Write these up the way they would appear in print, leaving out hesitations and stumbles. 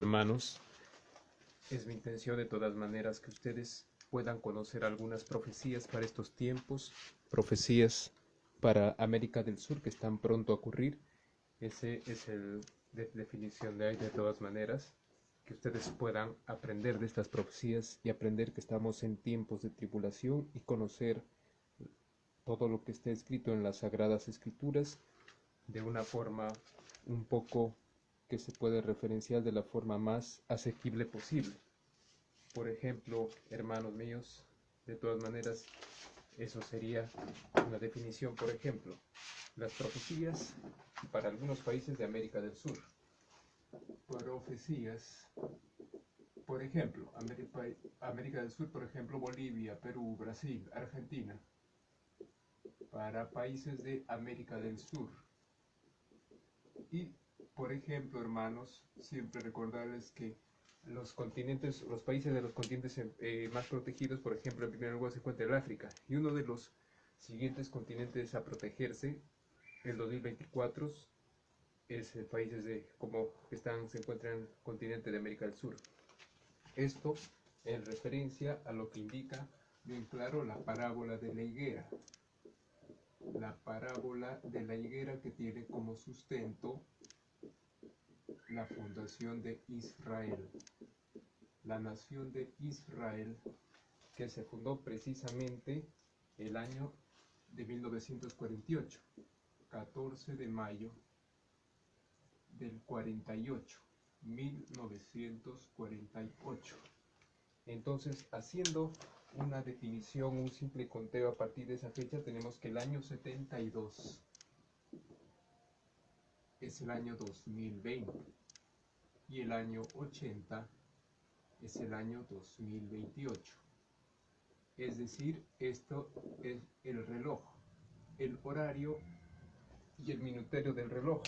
hermanos, es mi intención de todas maneras que ustedes puedan conocer algunas profecías para estos tiempos, profecías para América del Sur que están pronto a ocurrir. Ese es el definición de ahí de todas maneras, que ustedes puedan aprender de estas profecías y aprender que estamos en tiempos de tribulación y conocer todo lo que está escrito en las Sagradas Escrituras de una forma un poco que se puede referenciar de la forma más asequible posible. Por ejemplo, hermanos míos, de todas maneras, eso sería una definición. Por ejemplo, las profecías para algunos países de América del Sur. Profecías, por ejemplo, América del Sur, por ejemplo, Bolivia, Perú, Brasil, Argentina. Para países de América del Sur. Y, por ejemplo, hermanos, siempre recordarles que los continentes, los países de los continentes más protegidos, por ejemplo, en primer lugar se encuentra el África, y uno de los siguientes continentes a protegerse el 2024 es países como se encuentran en el continente de América del Sur. Esto en referencia a lo que indica bien claro la parábola de la higuera. La parábola de la higuera, que tiene como sustento la fundación de Israel, la nación de Israel, que se fundó precisamente el año de 1948, 14 de mayo del 48, 1948. Entonces, haciendo una definición, un simple conteo a partir de esa fecha, tenemos que el año 72 es el año 2020 y el año 80 es el año 2028. Es decir, esto es el reloj, el horario y el minuterio del reloj.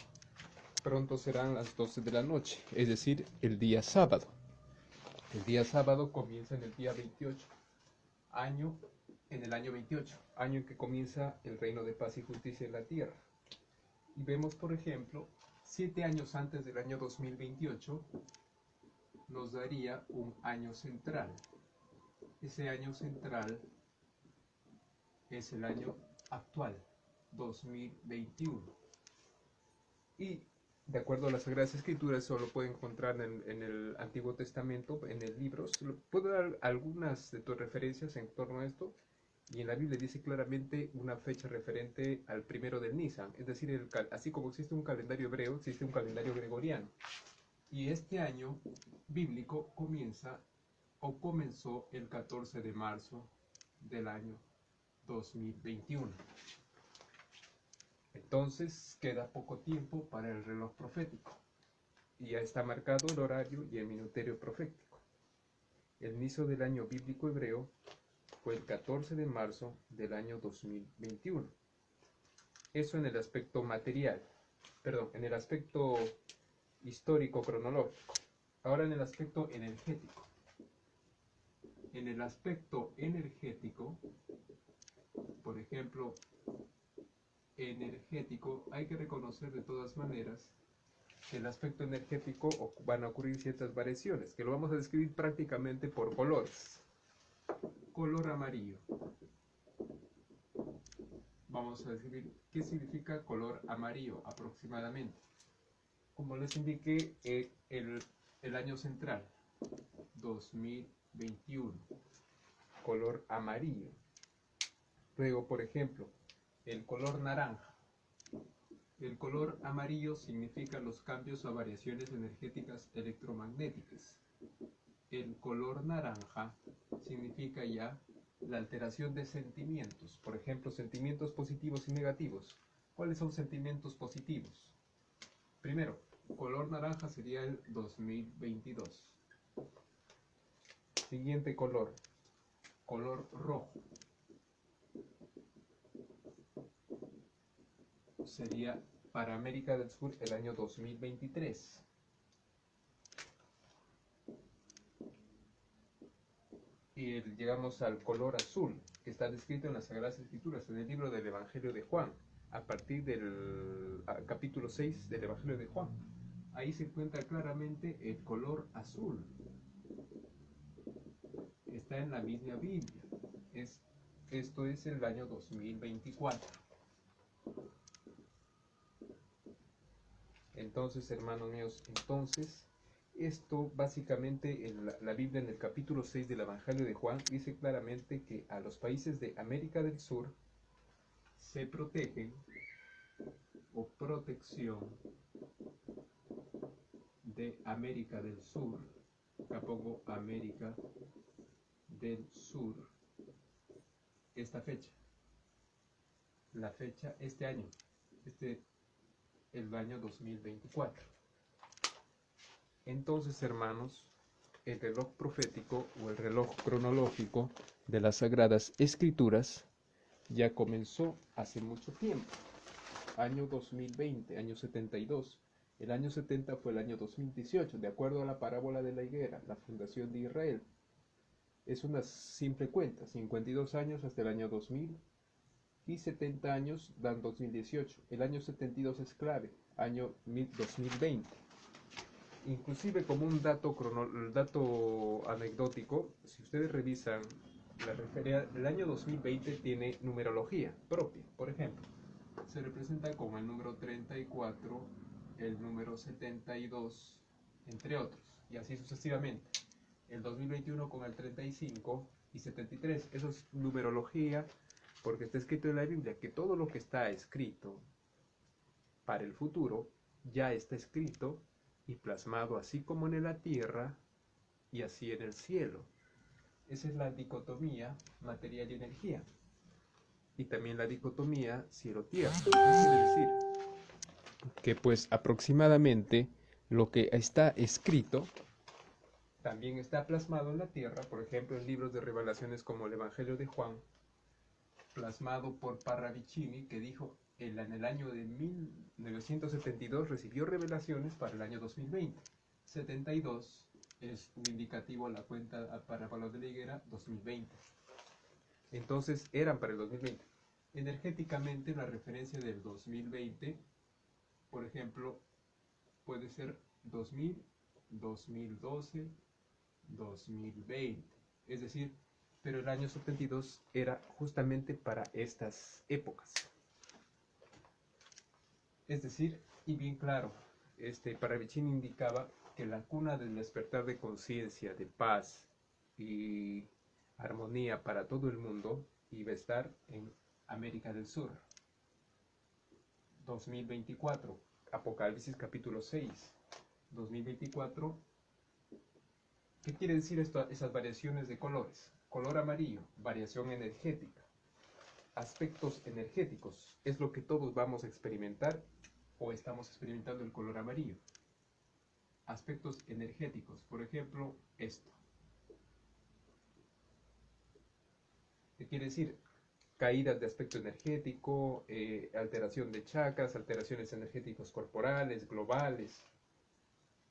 Pronto serán las 12 de la noche, es decir, el día sábado. El día sábado comienza en el día 28. En el año 28, año en que comienza el reino de paz y justicia en la tierra. Y vemos, por ejemplo, 7 años antes del año 2028, nos daría un año central. Ese año central es el año actual, 2021. Y de acuerdo a las Sagradas Escrituras, eso lo puede encontrar en el Antiguo Testamento, en el libro. Puedo dar algunas de tus referencias en torno a esto. Y en la Biblia dice claramente una fecha referente al primero del Nisan. Es decir, así como existe un calendario hebreo, existe un calendario gregoriano. Y este año bíblico comenzó el 14 de marzo del año 2021. Entonces queda poco tiempo para el reloj profético y ya está marcado el horario y el minuterio profético. El inicio del año bíblico hebreo fue el 14 de marzo del año 2021. Eso en el aspecto material, en el aspecto histórico cronológico. Ahora en el aspecto energético. En el aspecto energético, por ejemplo, hay que reconocer de todas maneras que el aspecto energético van a ocurrir ciertas variaciones, que lo vamos a describir prácticamente por colores. Color amarillo. Vamos a describir qué significa color amarillo aproximadamente. Como les indiqué, el año central, 2021. Color amarillo. Luego, por ejemplo, el color naranja. El color amarillo significa los cambios o variaciones energéticas electromagnéticas. El color naranja significa ya la alteración de sentimientos. Por ejemplo, sentimientos positivos y negativos. ¿Cuáles son sentimientos positivos? Primero, color naranja sería el 2022. Siguiente color, color rojo. Sería para América del Sur el año 2023. Y llegamos al color azul, que está descrito en las Sagradas Escrituras, en el libro del Evangelio de Juan, a partir del capítulo 6 del Evangelio de Juan. ahí se encuentra claramente el color azul. Está en la misma Biblia. Esto es el año 2024. Entonces, hermanos míos, esto básicamente en la Biblia, en el capítulo 6 del Evangelio de Juan, dice claramente que a los países de América del Sur se protegen, o protección de América del Sur, acá pongo América del Sur, esta fecha, la fecha, este año, el año 2024. Entonces, hermanos, el reloj profético o el reloj cronológico de las Sagradas Escrituras ya comenzó hace mucho tiempo. Año 2020, año 72. El año 70 fue el año 2018, de acuerdo a la parábola de la higuera, la fundación de Israel. Es una simple cuenta, 52 años hasta el año 2000 y 70 años dan 2018. El año 72 es clave, año 2020. Inclusive como un dato anecdótico, si ustedes revisan el año 2020 tiene numerología propia. Por ejemplo, se representa con el número 34, el número 72, entre otros, y así sucesivamente. El 2021 con el 35 y 73, eso es numerología, porque está escrito en la Biblia que todo lo que está escrito para el futuro ya está escrito y plasmado así como en la tierra y así en el cielo. Esa es la dicotomía material y energía. Y también la dicotomía cielo-tierra. ¿Qué quiere decir? Que pues aproximadamente lo que está escrito también está plasmado en la tierra, por ejemplo en libros de revelaciones como el Evangelio de Juan, plasmado por Parravicini, que dijo en el año de 1972 recibió revelaciones para el año 2020. 72 es un indicativo a la cuenta para Pablo de la Higuera 2020. Entonces eran para el 2020. Energéticamente la referencia del 2020, por ejemplo, puede ser 2000, 2012, 2020. Es decir, pero el año 72 era justamente para estas épocas. Es decir, y bien claro, Parravicini indicaba que la cuna del despertar de conciencia, de paz y armonía para todo el mundo iba a estar en América del Sur. 2024, Apocalipsis capítulo 6. 2024, ¿qué quiere decir esas variaciones de colores? Color amarillo, variación energética. Aspectos energéticos, es lo que todos vamos a experimentar o estamos experimentando el color amarillo. Aspectos energéticos, por ejemplo, esto. ¿Qué quiere decir? Caídas de aspecto energético, alteración de chakras, alteraciones energéticos corporales, globales.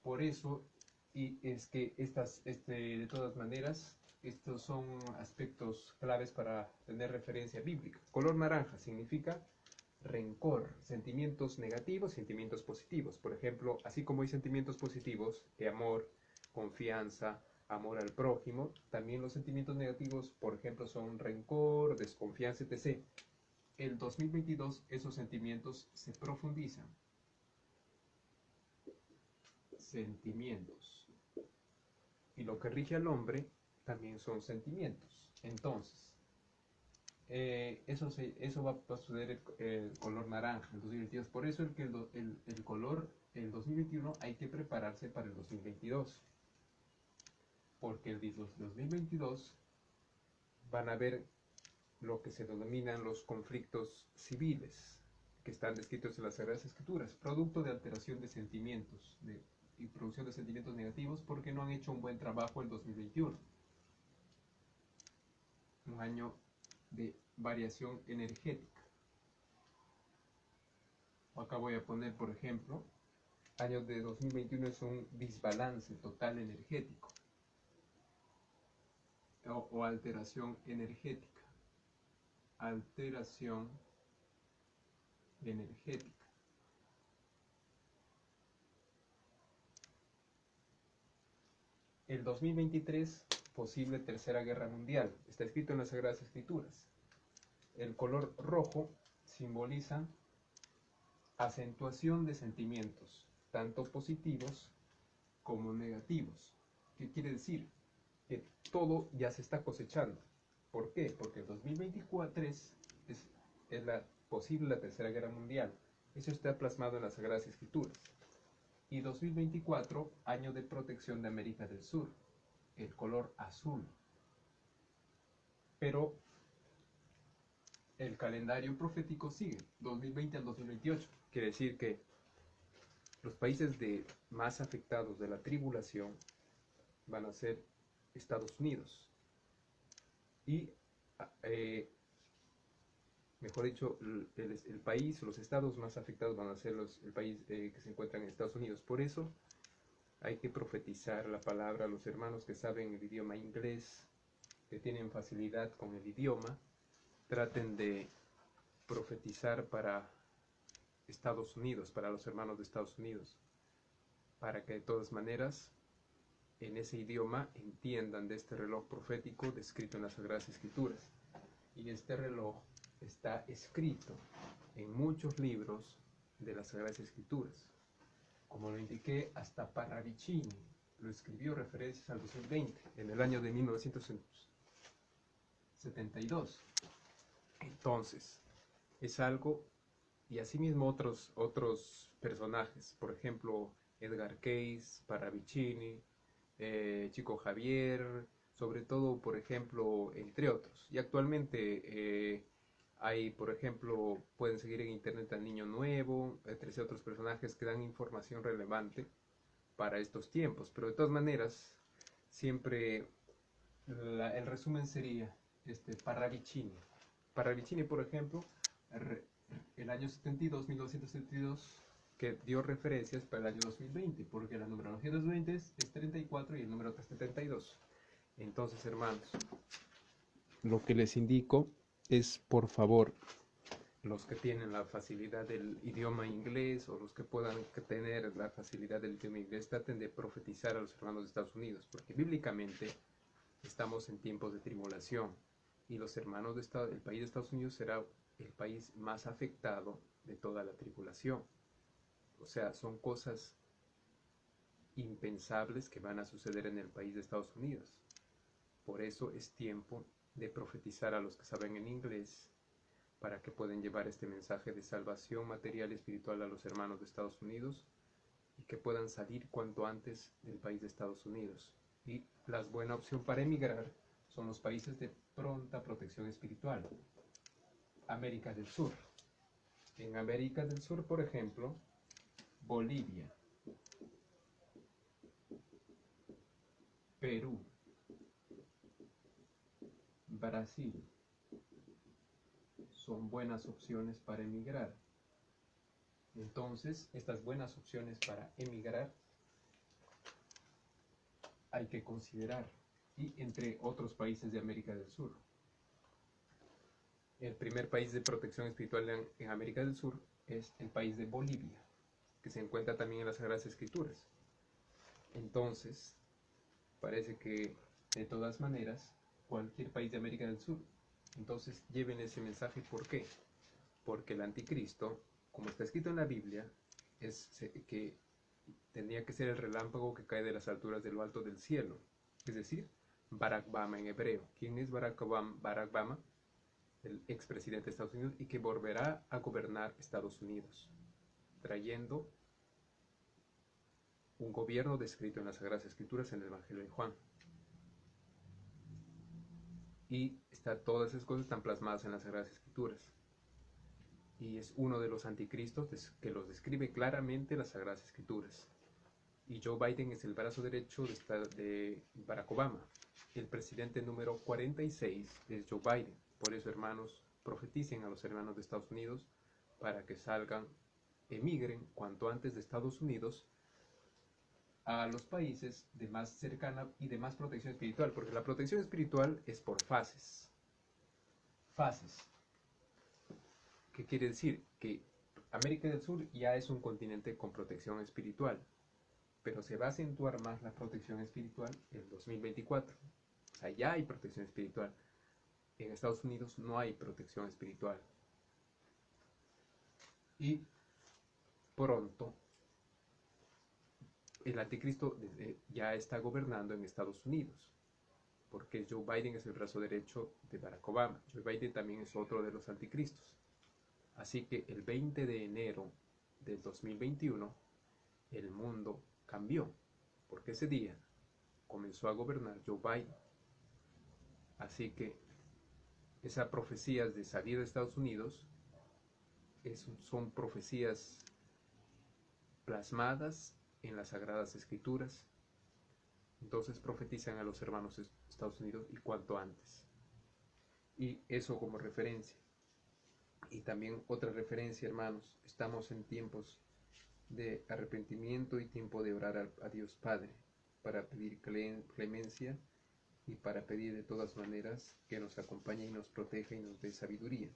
Por eso, y es que de todas maneras, estos son aspectos claves para tener referencia bíblica. Color naranja significa rencor, sentimientos negativos, sentimientos positivos. Por ejemplo, así como hay sentimientos positivos de amor, confianza, amor al prójimo, también los sentimientos negativos, por ejemplo, son rencor, desconfianza, etc. El 2022 esos sentimientos se profundizan. Sentimientos. Y lo que rige al hombre también son sentimientos. Entonces, eso va a suceder el color naranja en 2022. Por eso el color, el 2021 hay que prepararse para el 2022. Porque el 2022 van a ver lo que se denominan los conflictos civiles, que están descritos en las Sagradas Escrituras, producto de alteración de sentimientos y producción de sentimientos negativos porque no han hecho un buen trabajo el 2021. Un año de variación energética. Acá voy a poner, por ejemplo, año de 2021 es un desbalance total energético o alteración energética. Alteración energética. el 2023, posible tercera guerra mundial. Está escrito en las Sagradas Escrituras. El color rojo simboliza acentuación de sentimientos, tanto positivos como negativos. ¿Qué quiere decir? Que todo ya se está cosechando. ¿Por qué? Porque el 2024 es posible la tercera guerra mundial. Eso está plasmado en las Sagradas Escrituras. Y 2024, año de protección de América del Sur, el color azul. Pero el calendario profético sigue, 2020 al 2028. Quiere decir que los países más afectados de la tribulación van a ser Estados Unidos. Y, mejor dicho, el país, los estados más afectados van a ser el país que se encuentra en Estados Unidos. Por eso hay que profetizar la palabra a los hermanos que saben el idioma inglés, que tienen facilidad con el idioma. Traten de profetizar para Estados Unidos, para los hermanos de Estados Unidos, para que de todas maneras en ese idioma entiendan de este reloj profético descrito en las Sagradas Escrituras. Y este reloj está escrito en muchos libros de las Sagradas Escrituras. Como lo indiqué, hasta Parravicini lo escribió referencias al 2020, en el año de 1972. Entonces, es algo, y asimismo otros personajes, por ejemplo, Edgar Cayce, Parravicini, Chico Javier, sobre todo, por ejemplo, entre otros. Y actualmente hay, por ejemplo, pueden seguir en internet al Niño Nuevo, entre otros personajes que dan información relevante para estos tiempos. Pero de todas maneras, siempre el resumen sería Parravicini. Parravicini, por ejemplo, el año 72, 1972, que dio referencias para el año 2020, porque la numerología de 2020 es 34 y el número es 72. Entonces, hermanos, lo que les indico es, por favor, los que tienen la facilidad del idioma inglés o los que puedan tener la facilidad del idioma inglés, traten de profetizar a los hermanos de Estados Unidos, porque bíblicamente estamos en tiempos de tribulación y los hermanos del país de Estados Unidos será el país más afectado de toda la tribulación. O sea, son cosas impensables que van a suceder en el país de Estados Unidos. Por eso es tiempo de profetizar a los que saben en inglés para que puedan llevar este mensaje de salvación material y espiritual a los hermanos de Estados Unidos y que puedan salir cuanto antes del país de Estados Unidos. Y la buena opción para emigrar son los países de pronta protección espiritual. América del Sur. En América del Sur, por ejemplo, Bolivia, Perú, Brasil, son buenas opciones para emigrar. Entonces, estas buenas opciones para emigrar hay que considerar, y entre otros países de América del Sur. El primer país de protección espiritual en América del Sur es el país de Bolivia, que se encuentra también en las Sagradas Escrituras. Entonces, parece que de todas maneras, cualquier país de América del Sur, entonces lleven ese mensaje. ¿Por qué? Porque el anticristo, como está escrito en la Biblia, es que tendría que ser el relámpago que cae de las alturas de lo alto del cielo, es decir, Barack Obama en hebreo. ¿Quién es Barack Obama? Barack Obama, el expresidente de Estados Unidos, y que volverá a gobernar Estados Unidos, trayendo un gobierno descrito en las Sagradas Escrituras en el Evangelio de Juan. Y todas esas cosas están plasmadas en las Sagradas Escrituras. Y es uno de los anticristos que los describe claramente las Sagradas Escrituras. Y Joe Biden es el brazo derecho de Barack Obama. El presidente número 46 es Joe Biden. Por eso, hermanos, profeticen a los hermanos de Estados Unidos para que salgan, emigren cuanto antes de Estados Unidos a los países de más cercana y de más protección espiritual, porque la protección espiritual es por fases. Fases. ¿Qué quiere decir? Que América del Sur ya es un continente con protección espiritual, pero se va a acentuar más la protección espiritual el 2024. O sea, ya hay protección espiritual. En Estados Unidos no hay protección espiritual. Y pronto el anticristo ya está gobernando en Estados Unidos, porque Joe Biden es el brazo derecho de Barack Obama. Joe Biden también es otro de los anticristos. Así que el 20 de enero del 2021 el mundo cambió, porque ese día comenzó a gobernar Joe Biden. Así que esas profecías de salida de Estados Unidos son profecías plasmadas en las Sagradas Escrituras. Entonces profetizan a los hermanos de Estados Unidos y cuanto antes. Y eso como referencia. Y también otra referencia, hermanos, estamos en tiempos de arrepentimiento y tiempo de orar a Dios Padre para pedir clemencia y para pedir de todas maneras que nos acompañe y nos proteja y nos dé sabiduría.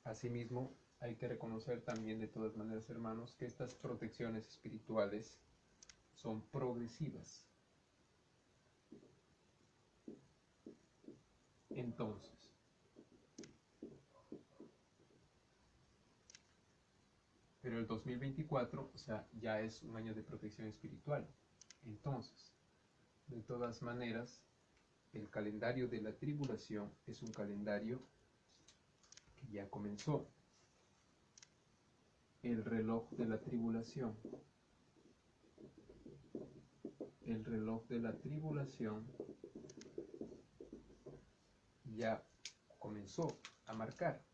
Asimismo, hay que reconocer también de todas maneras, hermanos, que estas protecciones espirituales son progresivas. Entonces, pero el 2024, o sea, ya es un año de protección espiritual. Entonces, de todas maneras, el calendario de la tribulación es un calendario que ya comenzó. El reloj de la tribulación. El reloj de la tribulación ya comenzó a marcar.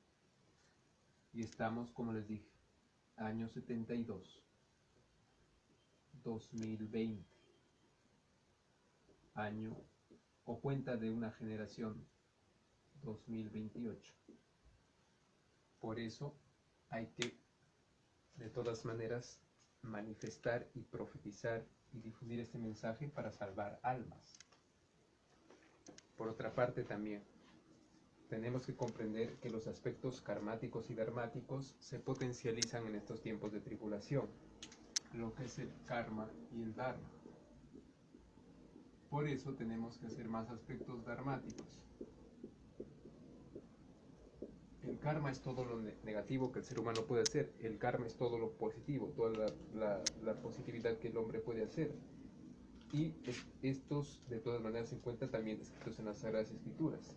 Y estamos, como les dije, año 72, 2020, año o cuenta de una generación, 2028. Por eso hay que, de todas maneras, manifestar y profetizar y difundir este mensaje para salvar almas. Por otra parte, también tenemos que comprender que los aspectos karmáticos y dharmáticos se potencializan en estos tiempos de tribulación, lo que es el karma y el dharma. Por eso tenemos que hacer más aspectos dharmáticos. El karma es todo lo negativo que el ser humano puede hacer. El karma es todo lo positivo, toda la positividad que el hombre puede hacer. Y estos, de todas maneras, se encuentran también descritos en las Sagradas Escrituras.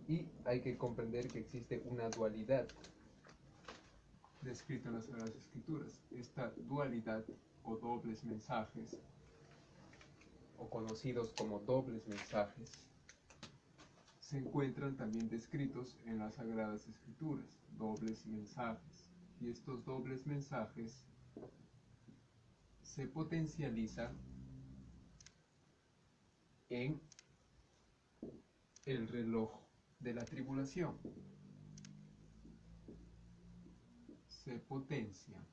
Y hay que comprender que existe una dualidad descrita en las Sagradas Escrituras. Esta dualidad o dobles mensajes, o conocidos como dobles mensajes, se encuentran también descritos en las Sagradas Escrituras, dobles mensajes. Y estos dobles mensajes se potencializan en el reloj de la tribulación. Se potencializan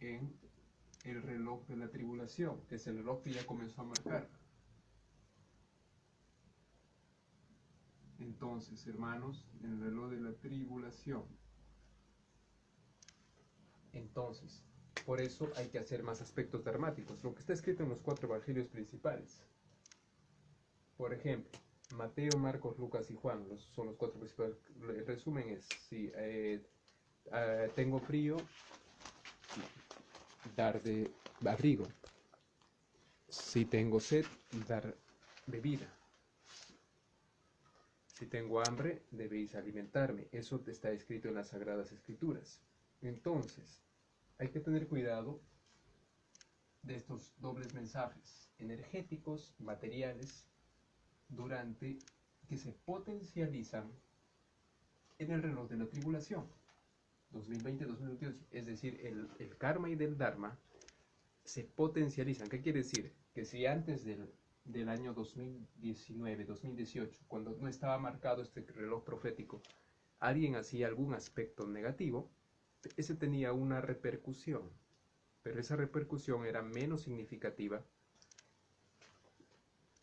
en el reloj de la tribulación, que es el reloj que ya comenzó a marcar. Entonces, hermanos, en el reloj de la tribulación. Entonces, por eso hay que hacer más aspectos dramáticos, lo que está escrito en los 4 evangelios principales. Por ejemplo, Mateo, Marcos, Lucas y Juan, son los 4 principales. El resumen es, si tengo frío, dar de abrigo. Si tengo sed, dar bebida. Si tengo hambre, debéis alimentarme. Eso está escrito en las Sagradas Escrituras. Entonces, hay que tener cuidado de estos dobles mensajes energéticos, materiales, que se potencializan en el reloj de la tribulación 2020-2028, es decir, el karma y del dharma se potencializan. ¿Qué quiere decir? Que si antes del año 2019-2018, cuando no estaba marcado este reloj profético, alguien hacía algún aspecto negativo, ese tenía una repercusión, pero esa repercusión era menos significativa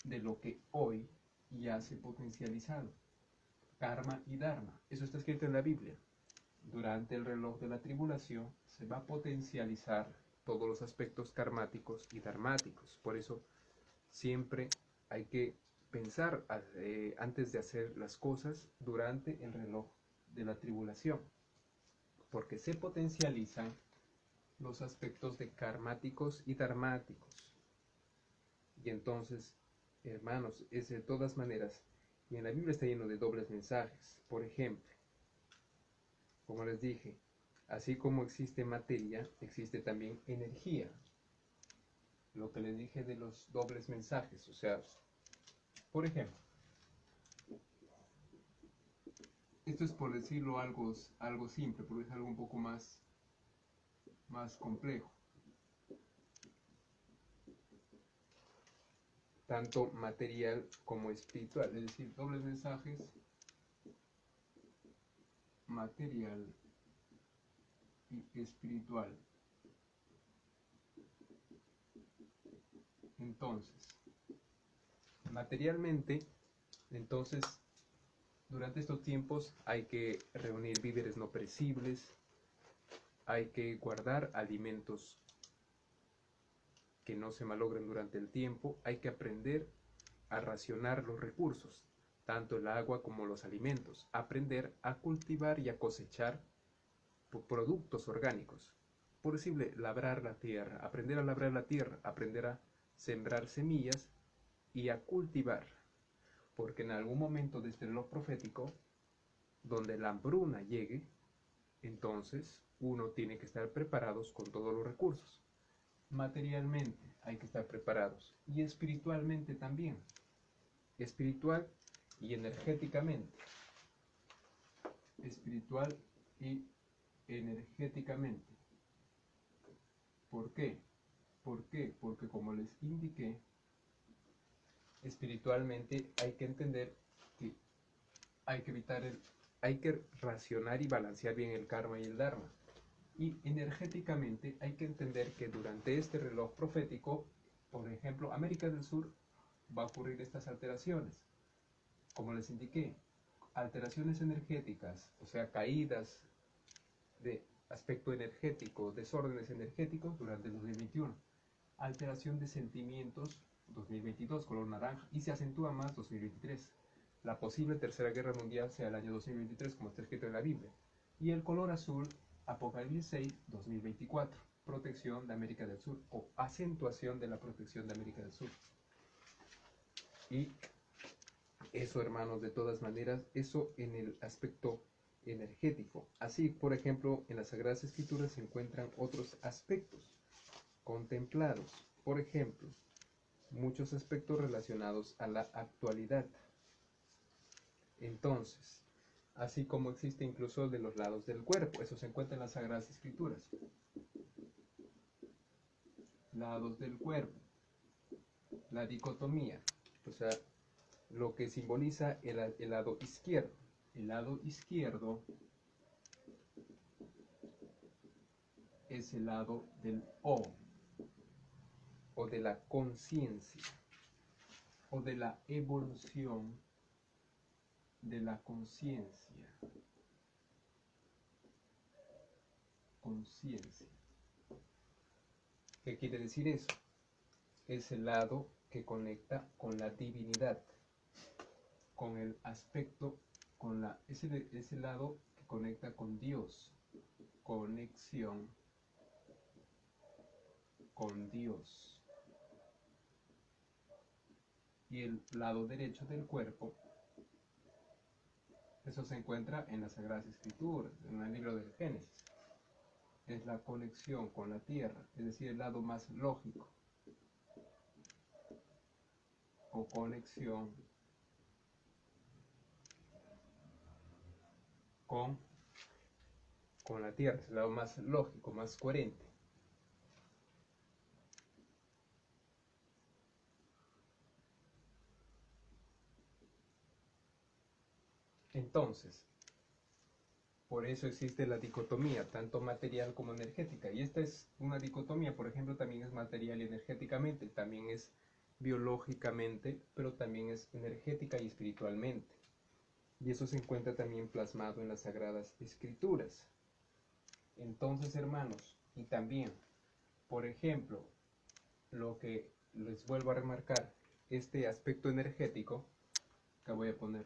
de lo que hoy ya se potencializado. Karma y dharma, eso está escrito en la Biblia. durante el reloj de la tribulación se va a potencializar todos los aspectos karmáticos y dharmáticos. Por eso siempre hay que pensar antes de hacer las cosas durante el reloj de la tribulación, porque se potencializan los aspectos de karmáticos y dharmáticos. Y entonces, hermanos, es de todas maneras, y en la Biblia está lleno de dobles mensajes. Por ejemplo, como les dije, así como existe materia, existe también energía. Lo que les dije de los dobles mensajes, o sea, por ejemplo, esto es por decirlo algo simple, porque es algo un poco más complejo. Tanto material como espiritual, es decir, dobles mensajes, material y espiritual. Entonces, materialmente, entonces, durante estos tiempos hay que reunir víveres no perecibles, hay que guardar alimentos que no se malogren durante el tiempo, hay que aprender a racionar los recursos, tanto el agua como los alimentos, aprender a cultivar y a cosechar productos orgánicos. Posible labrar la tierra, aprender a labrar la tierra, aprender a sembrar semillas y a cultivar, porque en algún momento de este reloj profético, donde la hambruna llegue, entonces uno tiene que estar preparados con todos los recursos. Materialmente hay que estar preparados y espiritualmente también, espiritual y energéticamente, espiritual y energéticamente. ¿Por qué? ¿Por qué? Porque como les indiqué, espiritualmente hay que entender que hay que hay que racionar y balancear bien el karma y el dharma. Y energéticamente hay que entender que durante este reloj profético, por ejemplo, América del Sur, va a ocurrir estas alteraciones. Como les indiqué, alteraciones energéticas, o sea, caídas de aspecto energético, desórdenes energéticos durante el 2021. Alteración de sentimientos 2022, color naranja, y se acentúa más 2023. La posible tercera guerra mundial sea el año 2023, como está escrito en la Biblia. Y el color azul, Apocalipsis 6, 2024, protección de América del Sur, o acentuación de la protección de América del Sur. Y eso, hermanos, de todas maneras, eso en el aspecto energético. Así, por ejemplo, en las Sagradas Escrituras se encuentran otros aspectos contemplados. Por ejemplo, muchos aspectos relacionados a la actualidad. Entonces, así como existe incluso de los lados del cuerpo, eso se encuentra en las Sagradas Escrituras. Lados del cuerpo, la dicotomía, o sea, lo que simboliza el lado izquierdo. El lado izquierdo es el lado del o de la conciencia, o de la evolución de la conciencia. Conciencia. ¿Qué quiere decir eso? Es el lado que conecta con la divinidad, con el aspecto, es el lado que conecta con Dios, conexión con Dios. Y el lado derecho del cuerpo, eso se encuentra en las Sagradas Escrituras, en el libro del Génesis. Es la conexión con la tierra, es decir, el lado más lógico, o conexión con la tierra, es el lado más lógico, más coherente. Entonces, por eso existe la dicotomía, tanto material como energética. Y esta es una dicotomía, por ejemplo, también es material y energéticamente, también es biológicamente, pero también es energética y espiritualmente. Y eso se encuentra también plasmado en las Sagradas Escrituras. Entonces, hermanos, y también, por ejemplo, lo que les vuelvo a remarcar, este aspecto energético, que voy a poner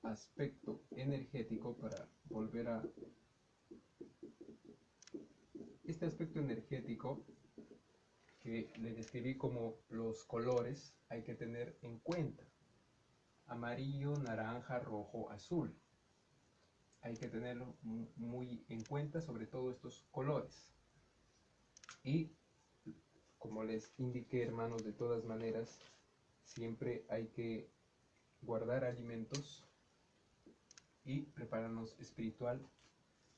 aspecto energético para volver a... Este aspecto energético que le describí como los colores, hay que tener en cuenta. Amarillo, naranja, rojo, azul. Hay que tenerlo muy en cuenta, sobre todo estos colores. Y como les indiqué, hermanos, de todas maneras, siempre hay que guardar alimentos y prepararnos espiritual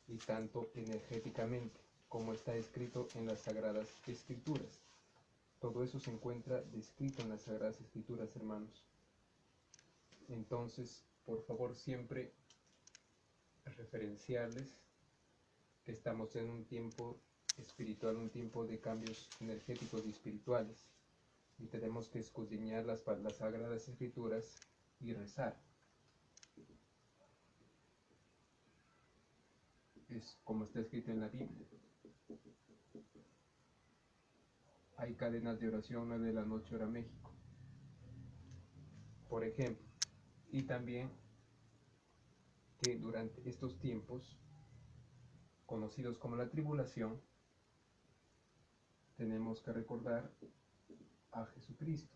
y tanto energéticamente, como está escrito en las Sagradas Escrituras. Todo eso se encuentra descrito en las Sagradas Escrituras, hermanos. Entonces, por favor, siempre referenciarles que estamos en un tiempo espiritual, un tiempo de cambios energéticos y espirituales, y tenemos que escudriñar las Sagradas Escrituras y rezar. Es como está escrito en la Biblia. Hay cadenas de oración 9 de la noche hora México, por ejemplo, y también que durante estos tiempos conocidos como la tribulación, tenemos que recordar a Jesucristo,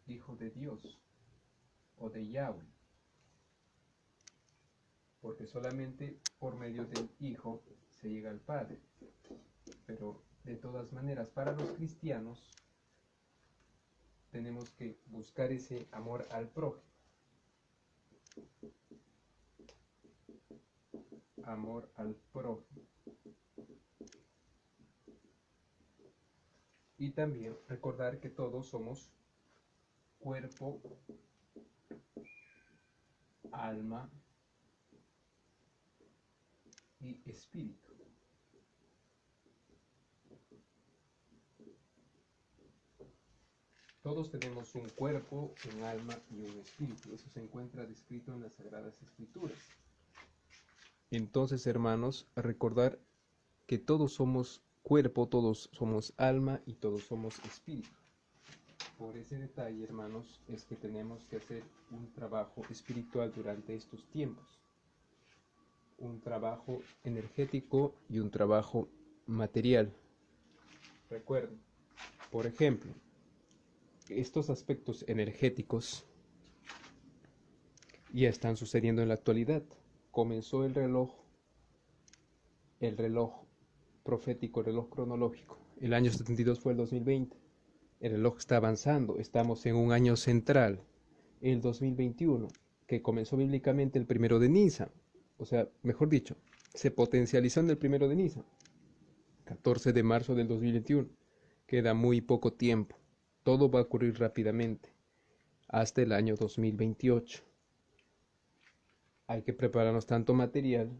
Hijo de Dios o de Yahweh, porque solamente por medio del Hijo se llega al Padre. Pero de todas maneras, para los cristianos tenemos que buscar ese amor al prójimo, amor al prójimo, y también recordar que todos somos cuerpo, alma y espíritu. Todos tenemos un cuerpo, un alma y un espíritu. Eso se encuentra descrito en las Sagradas Escrituras. Entonces, hermanos, recordar que todos somos cuerpo, todos somos alma y todos somos espíritu. Por ese detalle, hermanos, es que tenemos que hacer un trabajo espiritual durante estos tiempos. Un trabajo energético y un trabajo material. Recuerden, por ejemplo, estos aspectos energéticos ya están sucediendo en la actualidad. Comenzó el reloj profético, el reloj cronológico. El año 72 fue el 2020. El reloj está avanzando, estamos en un año central, el 2021, que comenzó bíblicamente el 1 de Nisan. O sea, mejor dicho, se potencializó en el 1 de Nisan, 14 de marzo del 2021. Queda muy poco tiempo. Todo va a ocurrir rápidamente, hasta el año 2028. Hay que prepararnos tanto material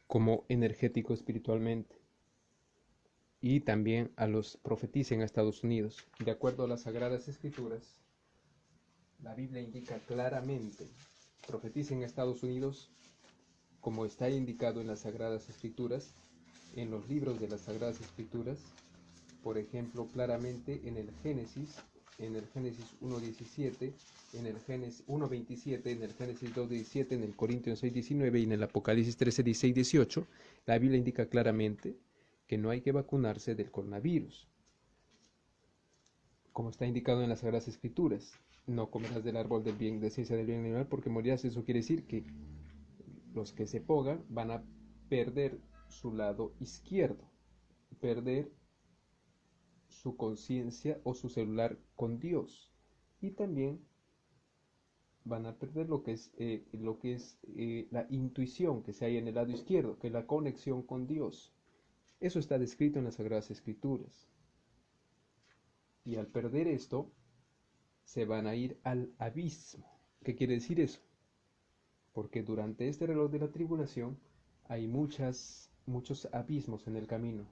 como energético espiritualmente. Y también a los profeticen a Estados Unidos. De acuerdo a las Sagradas Escrituras, la Biblia indica claramente, profeticen a Estados Unidos, como está indicado en las Sagradas Escrituras, en los libros de las Sagradas Escrituras, por ejemplo, claramente en el Génesis 1.17, en el Génesis 1.27, en el Génesis 2.17, en el Corintios 6.19 y en el Apocalipsis 13.16, 18, la Biblia indica claramente que no hay que vacunarse del coronavirus. Como está indicado en las Sagradas Escrituras, no comerás del árbol del bien, de ciencia del bien y del mal, porque morirás. Eso quiere decir que los que se pongan van a perder su lado izquierdo, perder su conciencia o su celular con Dios, y también van a perder lo que es la intuición que se hay en el lado izquierdo, que es la conexión con Dios. Eso está descrito en las Sagradas Escrituras. Y al perder esto, se van a ir al abismo. ¿Qué quiere decir eso? Porque durante este reloj de la tribulación hay muchos abismos en el camino.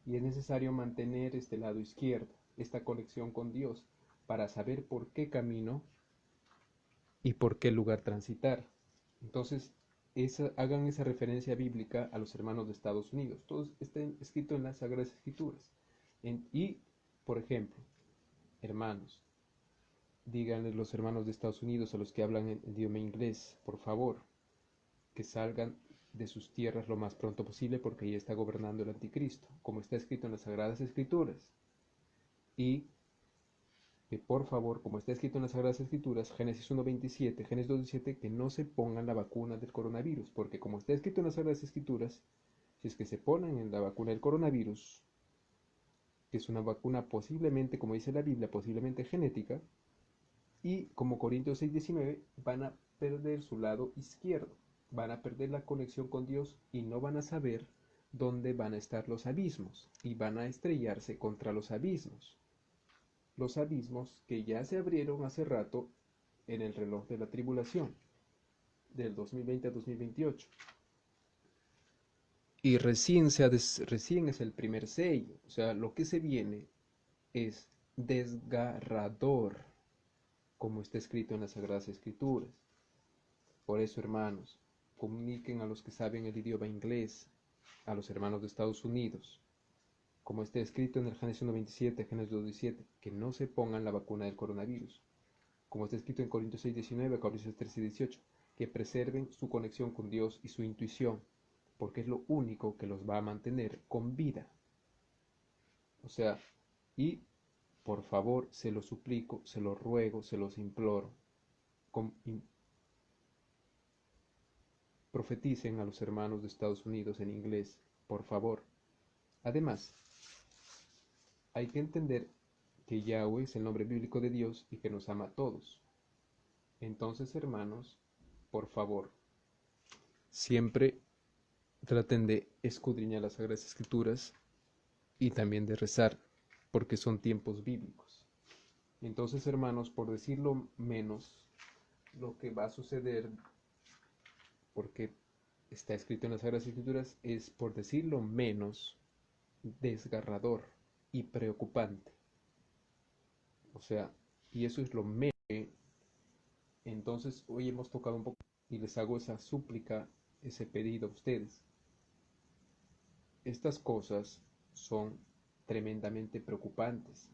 Y es necesario mantener este lado izquierdo, esta conexión con Dios, para saber por qué camino y por qué lugar transitar. Entonces, hagan esa referencia bíblica a los hermanos de Estados Unidos. Todo está escrito en las Sagradas Escrituras. Y, por ejemplo, hermanos, díganle los hermanos de Estados Unidos a los que hablan el idioma inglés, por favor, que salgan de sus tierras lo más pronto posible porque ahí está gobernando el anticristo, como está escrito en las Sagradas Escrituras. Y que por favor, como está escrito en las Sagradas Escrituras, Génesis 1.27, Génesis 2.17, que no se pongan la vacuna del coronavirus, porque como está escrito en las Sagradas Escrituras, si es que se ponen en la vacuna del coronavirus, que es una vacuna posiblemente, como dice la Biblia, posiblemente genética, y como Corintios 6:19, van a perder su lado izquierdo, van a perder la conexión con Dios y no van a saber dónde van a estar los abismos, y van a estrellarse contra los abismos que ya se abrieron hace rato en el reloj de la tribulación, del 2020 a 2028. Y recién es el primer sello, o sea, lo que se viene es desgarrador, como está escrito en las Sagradas Escrituras. Por eso, hermanos, comuniquen a los que saben el idioma inglés, a los hermanos de Estados Unidos, como está escrito en el Génesis 1.27, Génesis 2.17, que no se pongan la vacuna del coronavirus, como está escrito en Corintios 6.19, Corintios 13.18, que preserven su conexión con Dios y su intuición, porque es lo único que los va a mantener con vida. O sea, y por favor, se los suplico, se los ruego, se los imploro, profeticen a los hermanos de Estados Unidos en inglés, por favor. Además, hay que entender que Yahweh es el nombre bíblico de Dios y que nos ama a todos. Entonces, hermanos, por favor, siempre traten de escudriñar las Sagradas Escrituras y también de rezar, porque son tiempos bíblicos. Entonces, hermanos, por decirlo menos, lo que va a suceder, porque está escrito en las Sagradas Escrituras, es, por decirlo menos, desgarrador y preocupante. O sea, y eso es lo menos. Entonces, hoy hemos tocado un poco y les hago esa súplica, ese pedido a ustedes. Estas cosas son tremendamente preocupantes.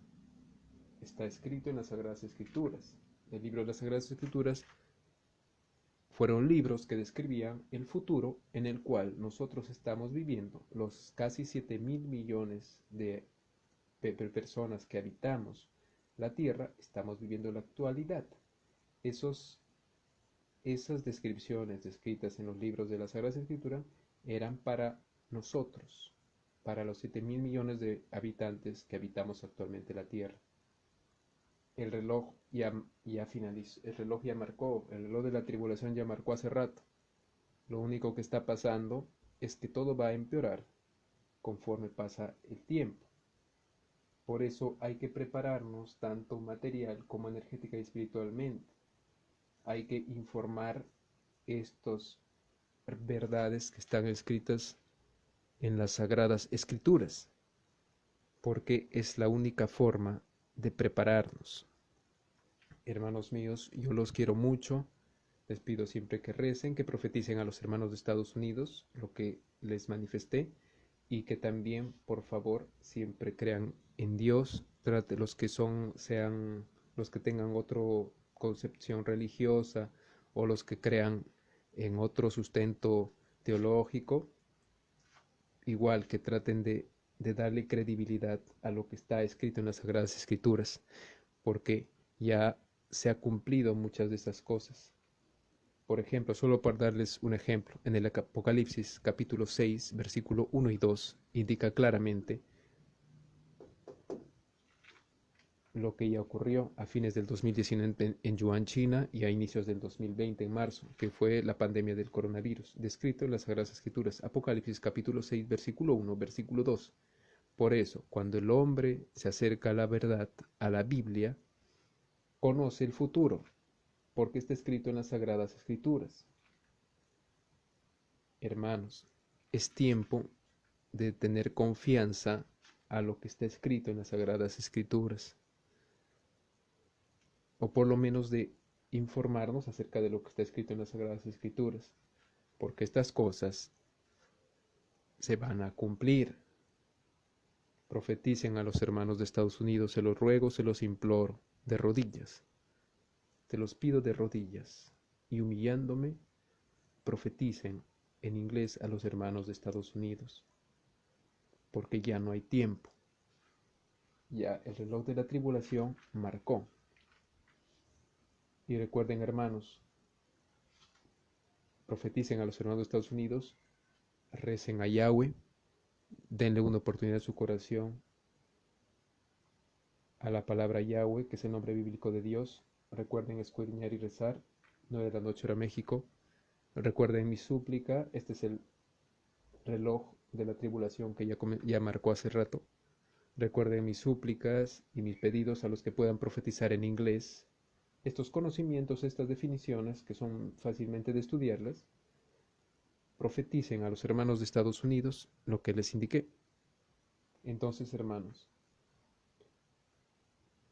Está escrito en las Sagradas Escrituras. El libro de las Sagradas Escrituras fueron libros que describían el futuro en el cual nosotros estamos viviendo, los casi 7.000 millones de personas que habitamos la Tierra, estamos viviendo la actualidad. Esas descripciones descritas en los libros de la Sagrada Escritura eran para nosotros, para los 7.000 millones de habitantes que habitamos actualmente la Tierra. El reloj ya finalizó, el reloj ya marcó, el reloj de la tribulación ya marcó hace rato. Lo único que está pasando es que todo va a empeorar conforme pasa el tiempo. Por eso hay que prepararnos tanto material como energética y espiritualmente. Hay que informar estas verdades que están escritas en las Sagradas Escrituras, porque es la única forma de prepararnos. Hermanos míos, yo los quiero mucho. Les pido siempre que recen, que profeticen a los hermanos de Estados Unidos lo que les manifesté y que también, por favor, siempre crean en Dios. Trate los que sean los que tengan otra concepción religiosa o los que crean en otro sustento teológico, igual que traten de darle credibilidad a lo que está escrito en las Sagradas Escrituras, porque ya se ha cumplido muchas de esas cosas. Por ejemplo, solo para darles un ejemplo, en el Apocalipsis capítulo 6, versículo 1 y 2, indica claramente lo que ya ocurrió a fines del 2019 en Wuhan, China, y a inicios del 2020 en marzo, que fue la pandemia del coronavirus, descrito en las Sagradas Escrituras, Apocalipsis capítulo 6, versículo 1, versículo 2. Por eso, cuando el hombre se acerca a la verdad, a la Biblia, conoce el futuro, porque está escrito en las Sagradas Escrituras. Hermanos, es tiempo de tener confianza a lo que está escrito en las Sagradas Escrituras, o por lo menos de informarnos acerca de lo que está escrito en las Sagradas Escrituras, porque estas cosas se van a cumplir. Profeticen a los hermanos de Estados Unidos, se los ruego, se los imploro, de rodillas, te los pido de rodillas, y humillándome, profeticen en inglés a los hermanos de Estados Unidos, porque ya no hay tiempo. Ya el reloj de la tribulación marcó. Y recuerden, hermanos, profeticen a los hermanos de Estados Unidos, recen a Yahweh, denle una oportunidad a su corazón a la palabra Yahweh, que es el nombre bíblico de Dios. Recuerden escudriñar y rezar. 9 de la noche hora México. Recuerden mi súplica. Este es el reloj de la tribulación que ya marcó hace rato. Recuerden mis súplicas y mis pedidos a los que puedan profetizar en inglés. Estos conocimientos, estas definiciones, que son fácilmente de estudiarlas, profeticen a los hermanos de Estados Unidos lo que les indiqué. Entonces, hermanos,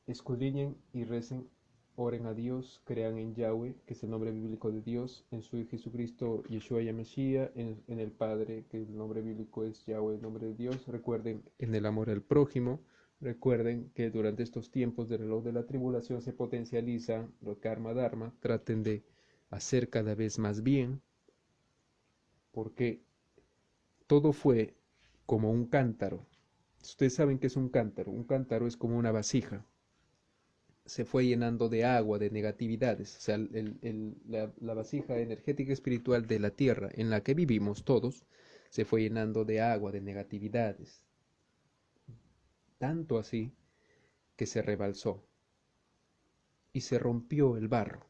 escudriñen y recen, oren a Dios, crean en Yahweh, que es el nombre bíblico de Dios, en su Hijo Jesucristo, Yeshua Yamashia, en el Padre, que el nombre bíblico es Yahweh, el nombre de Dios. Recuerden en el amor al prójimo. Recuerden que durante estos tiempos del reloj de la tribulación se potencializa lo karma dharma. Traten de hacer cada vez más bien, porque todo fue como un cántaro. Ustedes saben que es un cántaro. Un cántaro es como una vasija. Se fue llenando de agua, de negatividades. O sea, la vasija energética espiritual de la tierra en la que vivimos todos se fue llenando de agua, de negatividades. Tanto así que se rebalsó y se rompió el barro.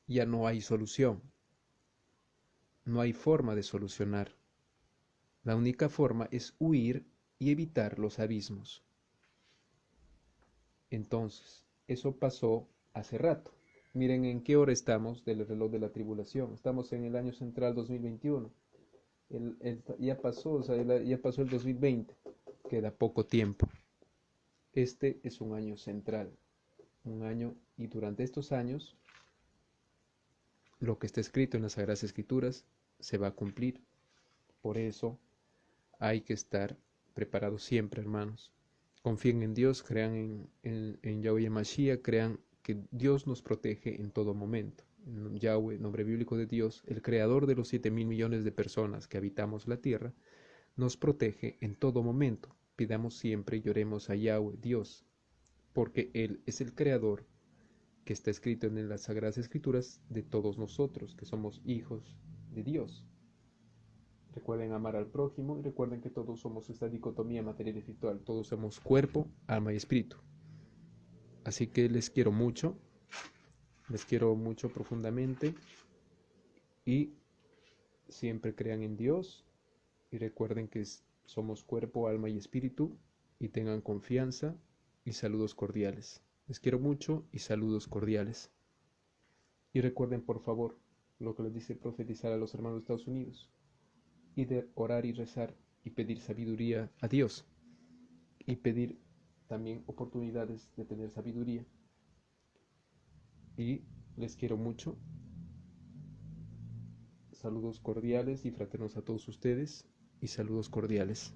Ya no hay solución. No hay forma de solucionar. La única forma es huir y evitar los abismos. Entonces, eso pasó hace rato. Miren en qué hora estamos del reloj de la tribulación. Estamos en el año central 2021. Ya pasó, o sea, ya pasó el 2020. Queda poco tiempo. Este es un año central. Un año, y durante estos años, lo que está escrito en las Sagradas Escrituras se va a cumplir. Por eso hay que estar preparados siempre, hermanos. Confíen en Dios, crean en Yahweh Mashiach, crean que Dios nos protege en todo momento. Yahweh, nombre bíblico de Dios, el creador de los 7.000 millones de personas que habitamos la tierra, nos protege en todo momento. Pidamos siempre y lloremos a Yahweh, Dios, porque Él es el creador que está escrito en las Sagradas Escrituras de todos nosotros, que somos hijos de Dios. Recuerden amar al prójimo y recuerden que todos somos esta dicotomía material y espiritual. Todos somos cuerpo, alma y espíritu. Así que les quiero mucho profundamente, y siempre crean en Dios y recuerden que somos cuerpo, alma y espíritu, y tengan confianza y saludos cordiales. Les quiero mucho y saludos cordiales. Y recuerden, por favor, lo que les dice profetizar a los hermanos de Estados Unidos, y de orar y rezar y pedir sabiduría a Dios, y pedir también oportunidades de tener sabiduría. Y les quiero mucho. Saludos cordiales y fraternos a todos ustedes, y saludos cordiales.